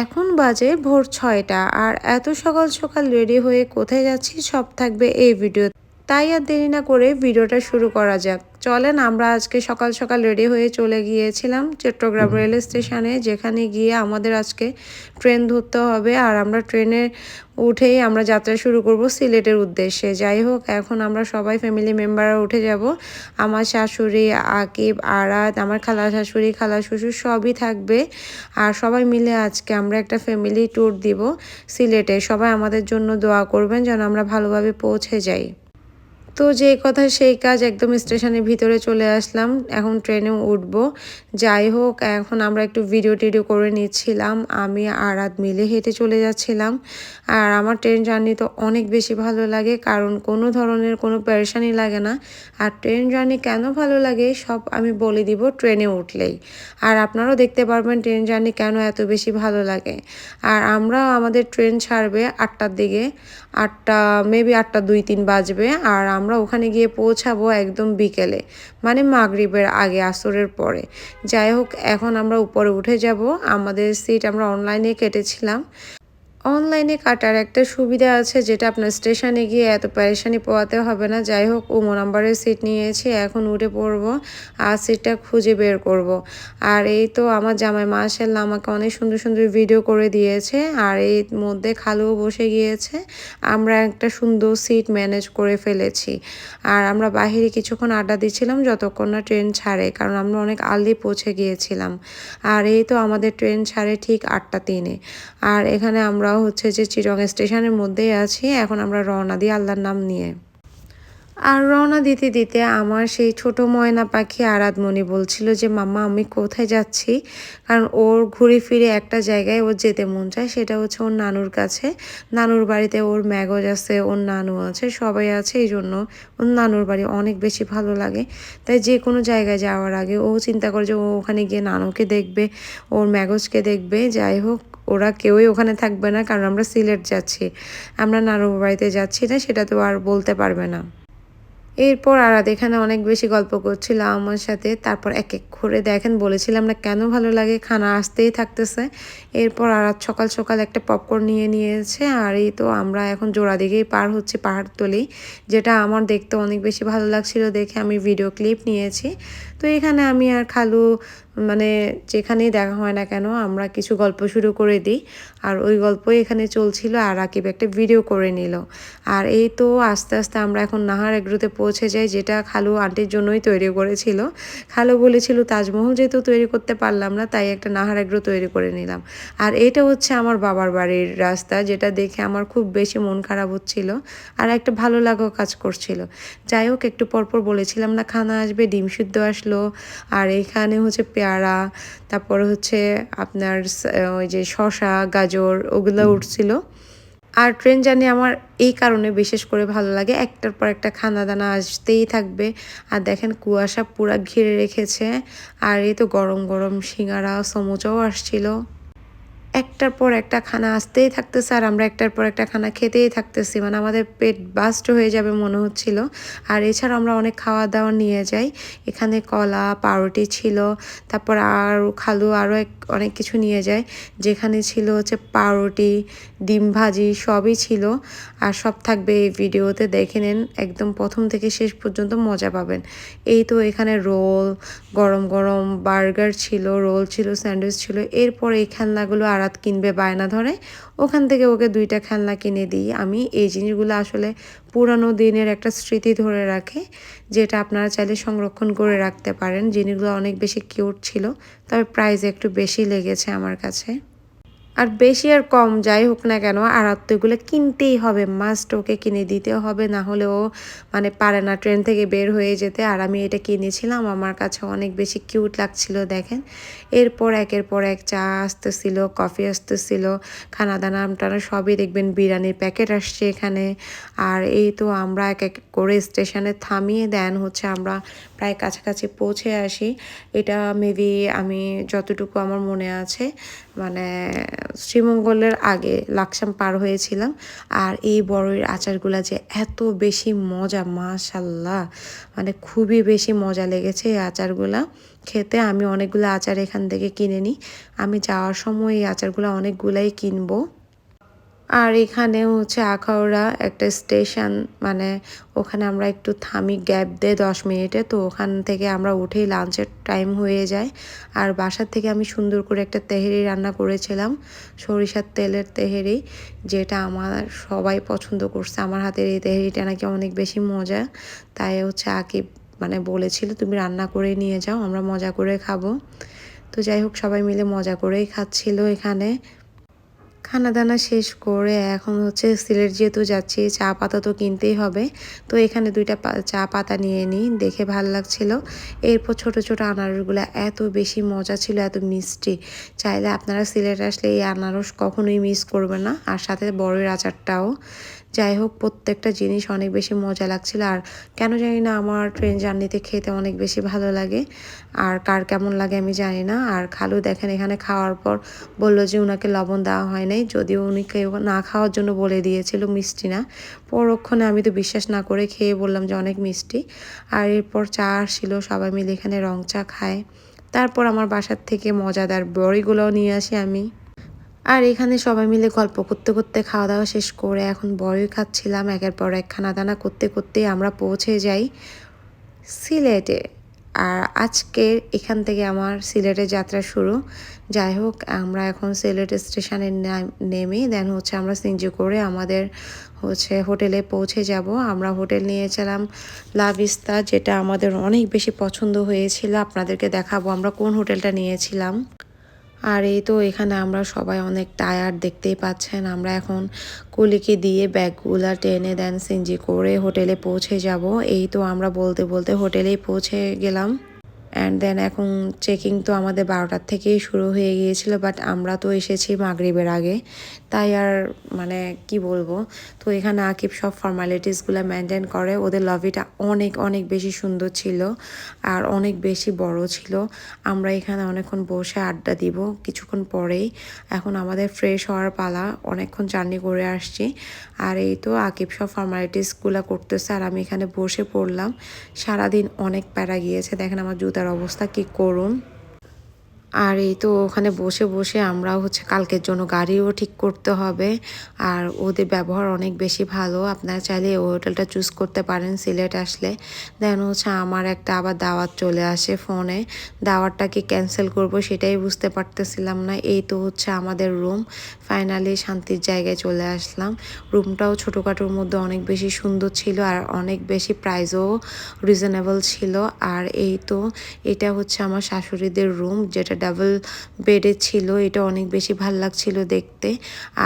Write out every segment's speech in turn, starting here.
এখন বাজে ভোর ৬টা আর এত সকাল সকাল রেডি হয়ে কোথায় যাচ্ছি সব থাকবে এই ভিডিও। তাই আর দেরি না করে ভিডিওটা শুরু করা যাক। চলেন, আমরা আজকে সকাল সকাল রেডি হয়ে চলে গিয়েছিলাম চট্টগ্রাম রেল স্টেশনে, যেখানে গিয়ে আমাদের আজকে ট্রেন ধরতে হবে। আর আমরা ট্রেনে উঠেই আমরা যাত্রা শুরু করব সিলেটের উদ্দেশ্যে। যাই হোক, এখন আমরা সবাই ফ্যামিলি মেম্বাররা উঠে যাব। আমার শাশুড়ি, আকিব, আরাত, আমার খালা শাশুড়ি, খালা শ্বশুর সবই থাকবে। আর সবাই মিলে আজকে আমরা একটা ফ্যামিলি ট্যুর দিব সিলেটে। সবাই আমাদের জন্য দোয়া করবেন যেন আমরা ভালোভাবে পৌঁছে যাই। তো যে কথা সেই কাজ, একদম স্টেশনের ভিতরে চলে আসলাম। এখন ট্রেনে উঠবো। যাই হোক, এখন আমরা একটু ভিডিও টিডিও করে নিচ্ছিলাম। আমি আর রাত মিলে হেঁটে চলে যাচ্ছিলাম। আর আমার ট্রেন জার্নি তো অনেক বেশি ভালো লাগে, কারণ কোনো ধরনের কোনো পেরেশানি লাগে না। আর ট্রেন জার্নি কেন ভালো লাগে সব আমি বলে দিব ট্রেনে উঠলেই। আর আপনারাও দেখতে পারবেন ট্রেন জার্নি কেন এত বেশি ভালো লাগে। আর আমরা আমাদের ট্রেন ছাড়বে 8টার দিকে, 8টা মেবি 8টা 2-3 বাজবে। আর আমরা ওখানে গিয়ে পৌঁছাবো একদম বিকেলে, মানে মাগরিবের আগে, আসরের পরে। যাই হোক, এখন আমরা উপরে উঠে যাব। আমাদের সিট আমরা অনলাইনে কেটেছিলাম। অনলাইনে কাটার একটা সুবিধা আছে, যেটা আপনার স্টেশনে গিয়ে এত পেরেশানি পোহাতে হবে না। যাই হোক, ওমো নাম্বারের সিট নিয়েছি, এখন উঠে পড়বো আর সিটটা খুঁজে বের করব। আর এই তো আমার জামাই মাশাআল্লাহ আমাকে অনেক সুন্দর সুন্দর ভিডিও করে দিয়েছে। আর এর মধ্যে খালুও বসে গিয়েছে। আমরা একটা সুন্দর সিট ম্যানেজ করে ফেলেছি। আর আমরা বাহিরে কিছুক্ষণ আড্ডা দিচ্ছিলাম যতক্ষণ না ট্রেন ছাড়ে, কারণ আমরা অনেক আর্লি পৌঁছে গিয়েছিলাম। আর এই তো আমাদের ট্রেন ছাড়ে ঠিক 8টা 3-এ। আর এখানে আমরা হচ্ছে যে চিটং স্টেশনের মধ্যেই আছি। এখন আমরা রওনা দিই আল্লাহর নাম নিয়ে। আর রওনা দিতে দিতে আমার সেই ছোট ময়না পাখি আরাধমণি বলছিল যে মাম্মা আমি কোথায় যাচ্ছি, কারণ ওর ঘুরে ফিরে একটা জায়গায় ওর যেতে মন চায়, সেটা হচ্ছে ওর নানুর কাছে। নানুর বাড়িতে ওর ম্যাগজ আছে, ওর নানু আছে, সবাই আছে। এই জন্য ওর নানুর বাড়ি অনেক বেশি ভালো লাগে। তাই যে কোনো জায়গায় যাওয়ার আগে ও চিন্তা করে যে ও ওখানে গিয়ে নানুকে দেখবে, ওর ম্যাগজকে দেখবে। যাই হোক, ওরা কেউই ওখানে থাকবে না, কারণ আমরা সিলেট যাচ্ছি, আমরা নানুর বাড়িতে যাচ্ছি না, সেটা তো আর বলতে পারবে না। এরপর আরাত এখানে অনেক বেশি গল্প করছিল আমার সাথে। তারপর এক এক করে দেখেন, বলেছিলাম না কেন ভালো লাগে, খানা আসতেই থাকতেছে। এরপর আরাত সকাল সকাল একটা পপকর্ন নিয়ে নিয়েছে। আর এই তো আমরা এখন জোড়া দিকেই পার হচ্ছে পাহাড়তলি, যেটা আমার দেখতে অনেক বেশি ভালো লাগছিল দেখে আমি ভিডিও ক্লিপ নিয়েছি। তো এখানে আমি আর খালু, মানে যেখানেই দেখা হয় না কেন আমরা কিছু গল্প শুরু করে দিই। আর ওই গল্পই এখানে চলছিল। আর আকিব একটা ভিডিও করে নিল। আর এই তো আস্তে আস্তে আমরা এখন নাহার এগ্রোতে পৌঁছে যাই, যেটা খালু আন্টির জন্যই তৈরি করেছিল। খালু বলেছিল তাজমহল যেহেতু তৈরি করতে পারলাম না, তাই একটা নাহার এগ্রো তৈরি করে নিলাম। আর এটা হচ্ছে আমার বাবার বাড়ির রাস্তা, যেটা দেখে আমার খুব বেশি মন খারাপ হচ্ছিল আর একটা ভালো লাগাও কাজ করছিল। যাই হোক, একটু পরপর বলেছিলাম না খানা আসবে, ডিম সিদ্ধ আসলো। আর এখানে হচ্ছে পেয়ারা, তারপর হচ্ছে আপনার ওই যে শসা, গাজর, ওগুলো উঠছিল। আর ট্রেন জার্নি আমার এই কারণে বিশেষ করে ভালো লাগে, একটার পর একটা খানা দানা আসতেই থাকবে। আর দেখেন কুয়াশা পুরা ঘিরে রেখেছে। আর এই তো গরম গরম সিঙ্গারা, সমুচাও আসছিল। একটার পর একটা খানা আসতেই থাকতেছে আর আমরা একটার পর একটা খানা খেতেই থাকতেছি, মানে আমাদের পেট বাস্ট হয়ে যাবে মনে হচ্ছিল। আর এছাড়া আমরা অনেক খাওয়া দাওয়া নিয়ে যাই। এখানে কলা, পাউরুটি ছিল। তারপর আর খালু আরও অনেক কিছু নিয়ে যায়, যেখানে ছিল হচ্ছে পাউরুটি, ডিম ভাজি, সবই ছিল। আর সব থাকবে এই ভিডিওতে, দেখে নেন একদম প্রথম থেকে শেষ পর্যন্ত মজা পাবেন। এই তো এখানে রোল, গরম গরম বার্গার ছিল, রোল ছিল, স্যান্ডউইচ ছিল। এরপর এই খেলনাগুলো আরাত কিনবে বায়না ধরে, ওখান থেকে ওকে 2টা খেলনা কিনে দিই আমি। এই জিনিসগুলো আসলে পুরানো দিনের একটা স্মৃতি ধরে রাখে, যেটা আপনারা চাইলে সংরক্ষণ করে রাখতে পারেন। জিনিসগুলো অনেক বেশি কিউট ছিল, তবে প্রাইস একটু বেশি লেগেছে আমার কাছে। আর বেশি আর কম যাই হোক না কেন, আরাত্ত এগুলো কিনতেই হবে, মাস্ট, ওকে কিনে দিতে হবে, না হলে ও মানে পারে না ট্রেন থেকে বের হয়ে যেতে। আর আমি এটা কিনেছিলাম, আমার কাছে অনেক বেশি কিউট লাগছিল দেখেন। এরপর একের পর এক চা আসতেছিল, কফি আসতেছিল, খানা দানা টানা সবই দেখবেন, বিরিয়ানির প্যাকেট আসছে এখানে। আর এই তো আমরা এক এক করে স্টেশনে থামিয়ে দেন হচ্ছে আমরা প্রায় কাছাকাছি পৌঁছে আসি। এটা মেবি আমি যতটুকু আমার মনে আছে মানে শ্রীমঙ্গলের আগে লাকসাম পার হয়েছিলাম। আর এই বড়ইর আচারগুলা যে এত বেশি মজা, মাশাল্লাহ, মানে খুবই বেশি মজা লেগেছে এই আচারগুলা খেতে। আমি অনেকগুলো আচার এখান থেকে কিনে নিই। আমি যাওয়ার সময় এই আচারগুলো অনেকগুলাই কিনবো। আর এখানে হচ্ছে আখাউড়া একটা স্টেশন, মানে ওখানে আমরা একটু থামি, গ্যাপ দেয় 10 মিনিটে। তো ওখান থেকে আমরা উঠেই লাঞ্চের টাইম হয়ে যায়। আর বাসার থেকে আমি সুন্দর করে একটা তেহেরি রান্না করেছিলাম, সরিষার তেলের তেহেরি, যেটা আমার সবাই পছন্দ করছে। আমার হাতের এই তেহেরিটা নাকি অনেক বেশি মজা, তাই হচ্ছে আকিব মানে বলেছিল তুমি রান্না করে নিয়ে যাও, আমরা মজা করে খাবো। তো যাই হোক, সবাই মিলে মজা করেই খাচ্ছিল এখানে। খানা দানা শেষ করে এখন হচ্ছে সিলেট যেহেতু যাচ্ছি, চা পাতা তো কিনতেই হবে। তো এখানে 2টা চা পাতা নিয়ে নিই, দেখে ভাল লাগছিল। এরপর ছোট ছোট আনারসগুলো এত বেশি মজা ছিল, এত মিষ্টি। চাইলে আপনারা সিলেট আসলে এই আনারস কখনোই মিস করবেন না, আর সাথে বড়ের আচারটাও। যাই হোক, প্রত্যেকটা জিনিস অনেক বেশি মজা লাগছিল। আর কেন জানি না আমার ট্রেন জার্নিতে খেতে অনেক বেশি ভালো লাগে। আর কার কেমন লাগে আমি জানি না। আর খালু দেখেন এখানে খাওয়ার পর বলল যে উনাকে লবণ দেওয়া হয় নাই, যদিও উনি কেউ না খাওয়ার জন্য বলে দিয়েছিল মিষ্টি না। পরক্ষণে আমি তো বিশ্বাস না করে খেয়ে বললাম যে অনেক মিষ্টি। আর এরপর চা আসছিল, সবাই মিলে এখানে রং চা খায়। তারপর আমার বাসার থেকে মজাদার বড়িগুলোও নিয়ে আসি আমি। আর এখানে সবাই মিলে গল্প করতে করতে খাওয়া দাওয়া শেষ করে এখন বড়ই খাচ্ছিলাম। একের পর এক খানা দানা করতে করতে আমরা পৌঁছে যাই সিলেটে। আর আজকে এখান থেকে আমার সিলেটের যাত্রা শুরু। যাই হোক, আমরা এখন সিলেট স্টেশনে নেমে দেন হচ্ছে আমরা সিএনজি করে আমাদের হচ্ছে হোটেলে পৌঁছে যাব। আমরা হোটেল নিয়েছিলাম লা ভিস্তা, যেটা আমাদের অনেক বেশি পছন্দ হয়েছিল। আপনাদেরকে দেখাবো আমরা কোন হোটেলটা নিয়েছিলাম। আর এই তো এখানে আমরা সবাই অনেক টায়ার্ড, দেখতেই পাচ্ছেন। আমরা এখন কুলিকে দিয়ে ব্যাগগুলা টেনে দেন সিএনজি করে হোটেলে পৌঁছে যাব। এই তো আমরা বলতে বলতে হোটেলেই পৌঁছে গেলাম। অ্যান্ড দেন এখন চেকিং তো আমাদের 12টার থেকেই শুরু হয়ে গিয়েছিল, বাট আমরা তো এসেছি মাগরিবের আগে, তাই আর মানে কি বলবো। তো এখানে আকিব সব ফর্মালিটিসগুলো মেনটেন করে। ওদের লবিটা অনেক অনেক বেশি সুন্দর ছিল আর অনেক বেশি বড় ছিল। আমরা এখানে অনেকক্ষণ বসে আড্ডা দিব কিছুক্ষণ পরেই। এখন আমাদের ফ্রেশ হওয়ার পালা, অনেকক্ষণ জার্নি করে আসছি। আর এই তো আকিব সব ফর্মালিটিসগুলো করতেছে আর আমি এখানে বসে পড়লাম। সারাদিন অনেক প্যারা গিয়েছে, দেখেন আমার জুতার অবস্থা কি করুন। আর এই তো ওখানে বসে বসে আমরাও হচ্ছে কালকের জন্য গাড়িও ঠিক করতে হবে। আর ওদের ব্যবহার অনেক বেশি ভালো, আপনারা চাইলে ওই হোটেলটা চুজ করতে পারেন সিলেট আসলে। দেন হচ্ছে আমার একটা আবার দাওয়াত চলে আসে ফোনে, দাওয়াতটা কি ক্যান্সেল করব সেটাই বুঝতে পারতেছিলাম না। এই তো হচ্ছে আমাদের রুম, ফাইনালি শান্তির জায়গায় চলে আসলাম। রুমটাও ছোটোখাটোর মধ্যে অনেক বেশি সুন্দর ছিল আর অনেক বেশি প্রাইসও রিজনেবল ছিল। আর এই তো এটা হচ্ছে আমার শাশুড়িদের রুম, যেটা ডাবল বেডের ছিল। এটা অনেক বেশি ভাল লাগছিল দেখতে।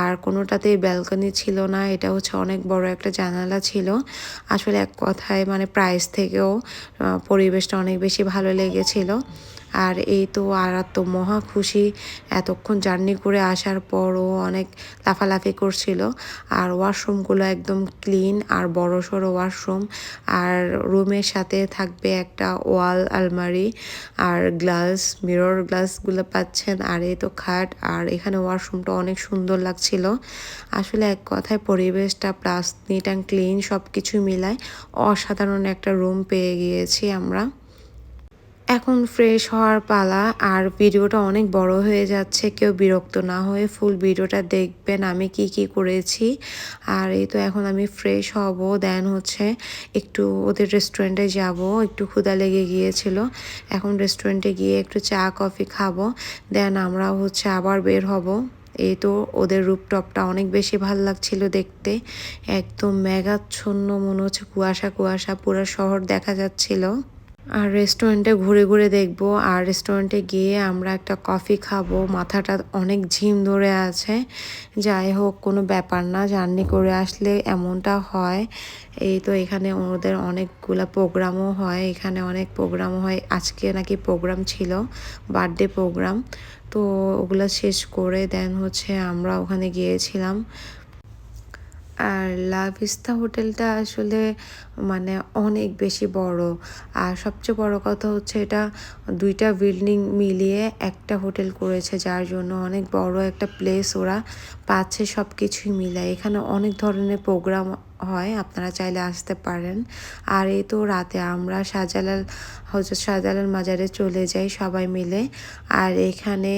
আর কোনোটাতেই ব্যালকনি ছিল না, এটা হচ্ছে অনেক বড় একটা জানালা ছিল। আসলে এক কথায় মানে প্রাইস থেকেও পরিবেশটা অনেক বেশি ভালো লেগেছিল। আর এই তো আর তো মহা খুশি, এতক্ষণ জার্নি করে আসার পরও অনেক লাফালাফি করছিল। আর ওয়াশরুমগুলো একদম ক্লিন আর বড়সড় ওয়াশরুম। আর রুমের সাথে থাকবে একটা ওয়াল আলমারি আর গ্লাস, মিরর গ্লাসগুলো পাচ্ছেন। আর এই তো খাট, আর এখানে ওয়াশরুমটা অনেক সুন্দর লাগছিল। আসলে এক কথায় পরিবেশটা প্লাস নিট অ্যান্ড ক্লিন সব কিছু মিলায় অসাধারণ একটা রুম পেয়ে গিয়েছি আমরা। এখন ফ্রেশ হওয়ার পালা। আর ভিডিওটা অনেক বড় হয়ে যাচ্ছে, কেউ বিরক্ত না হয়ে ফুল ভিডিওটা দেখবেন আমি কি কি করেছি। আর এই তো এখন আমি ফ্রেশ হব, দেন হচ্ছে একটু ওদের রেস্টুরেন্টে যাব, একটু ক্ষুধা লেগে গিয়েছিল। এখন রেস্টুরেন্টে গিয়ে একটু চা কফি খাবো, দেন আমরা হচ্ছে আবার বের হব। এই তো ওদের রূপটপটা অনেক বেশি ভাল লাগছিল দেখতে, একদম মেঘাচ্ছন্ন, মনে হচ্ছে কুয়াশা কুয়াশা পুরো শহর দেখা যাচ্ছিল। আর রেস্টুরেন্টে ঘুরে ঘুরে দেখবো, আর রেস্টুরেন্টে গিয়ে আমরা একটা কফি খাবো। মাথাটা অনেক ঝিম ধরে আছে, যাই হোক কোনো ব্যাপার না, জার্নি করে আসলে এমনটা হয়। এই তো এখানে ওদের অনেকগুলা প্রোগ্রামও হয়, এখানে অনেক প্রোগ্রামও হয়। আজকে নাকি প্রোগ্রাম ছিল, বার্থডে প্রোগ্রাম। তো ওগুলো শেষ করে দেন হচ্ছে আমরা ওখানে গিয়েছিলাম। আর লা ভিস্তা হোটেলটা আসলে মানে অনেক বেশি বড়। আর সবচেয়ে বড় কথা হচ্ছে এটা ২টা বিল্ডিং মিলিয়ে একটা হোটেল করেছে, যার জন্য অনেক বড় একটা প্লেস ওরা পাচ্ছে সব কিছুই মিলায়। এখানে অনেক ধরনের প্রোগ্রাম হয়, আপনারা চাইলে আসতে পারেন। আর এই তো রাতে আমরা হজরত শাহজালাল মাজারে চলে যাই সবাই মিলে। আর এখানে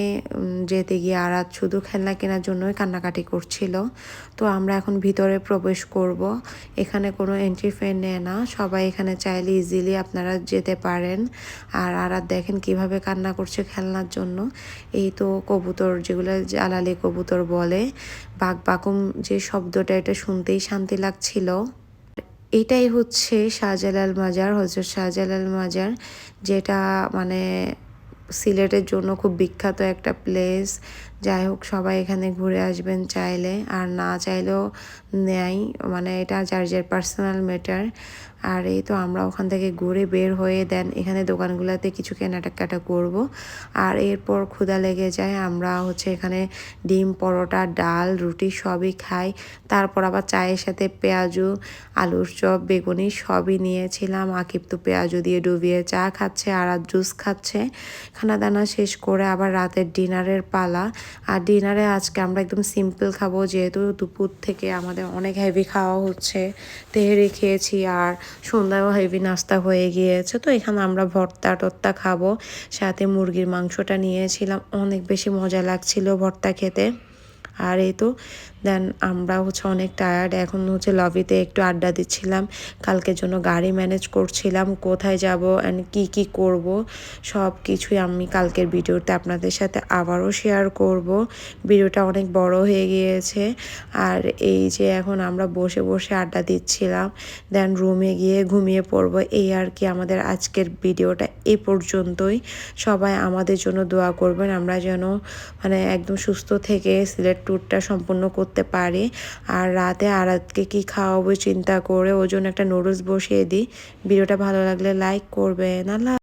যেতে গিয়ে আরাত শুধু খেলনা কেনার জন্যই কান্নাকাটি করছিল। তো আমরা এখন ভিতরে প্রবেশ করব। এখানে কোনো এন্ট্রি ফি নেয় না, সবাই এখানে চাইলে ইজিলি আপনারা যেতে পারেন। আর আরাত দেখেন কিভাবে কান্না করছে খেলনার জন্য। এই তো কবুতর, যেগুলো জালালি কবুতর বলে, বাকুম যে শব্দটা, এটা শুনতেই শান্তি লাগছিল। এটাই হচ্ছে শাহজালাল মাজার, হজরত শাহজালাল মাজার, যেটা মানে সিলেটের জন্য খুব বিখ্যাত একটা প্লেস। যাই হোক, সবাই এখানে ঘুরে আসবেন চাইলে, আর না চাইলেও নেয়, মানে এটা যার যার পার্সোনাল ম্যাটার। আর এই তো আমরা ওখান থেকে ঘুরে বের হয়ে দেন এখানে দোকানগুলোতে কিছু কেনাকাটা করব। আর এরপর ক্ষুধা লেগে যায়, আমরা হচ্ছে এখানে ডিম, পরোটা, ডাল, রুটি সবই খাই। তারপর আবার চায়ের সাথে পেঁয়াজু, আলুর চপ, বেগুনি সবই নিয়েছিলাম। আকিব তো পেঁয়াজু দিয়ে ডুবিয়ে চা খাচ্ছে, আর জুস খাচ্ছে। খানা দানা শেষ করে আবার রাতের ডিনারের পালা। আর ডিনারে আজকে আমরা একদম সিম্পল খাবো, যেহেতু দুপুর থেকে আমাদের অনেক হেভি খাওয়া হচ্ছে। তেহেরি খেয়েছি আর সন্ধ্যায়ও হেভি নাস্তা হয়ে গিয়েছে। তো এখানে আমরা ভর্তা টর্তা খাবো, সাথে মুরগির মাংসটা নিয়েছিলাম, অনেক বেশি মজা লাগছিল ভর্তা খেতে। আর এই তো দেন আমরা হচ্ছে অনেক টায়ার্ড, এখন হচ্ছে লবিতে একটু আড্ডা দিচ্ছিলাম, কালকের জন্য গাড়ি ম্যানেজ করছিলাম, কোথায় যাব অ্যান্ড কি করব সব কিছুই আমি কালকের ভিডিওতে আপনাদের সাথে আবারও শেয়ার করব। ভিডিওটা অনেক বড় হয়ে গিয়েছে। আর এই যে এখন আমরা বসে বসে আড্ডা দিচ্ছিলাম, দেন রুমে গিয়ে ঘুমিয়ে পড়ব। এই আর কি, আমাদের আজকের ভিডিওটা এ পর্যন্তই। সবাই আমাদের জন্য দোয়া করবেন, আমরা যেন মানে একদম সুস্থ থেকে সিলেট ট্যুরটা সম্পূর্ণ করতে পারি। আর রাতে আরাতকে কি খাওয়াবো চিন্তা করে ওর জন্য একটা নুডলস বসিয়ে দিই। ভিডিওটা ভালো লাগলে লাইক করবেন। আল্লাহ।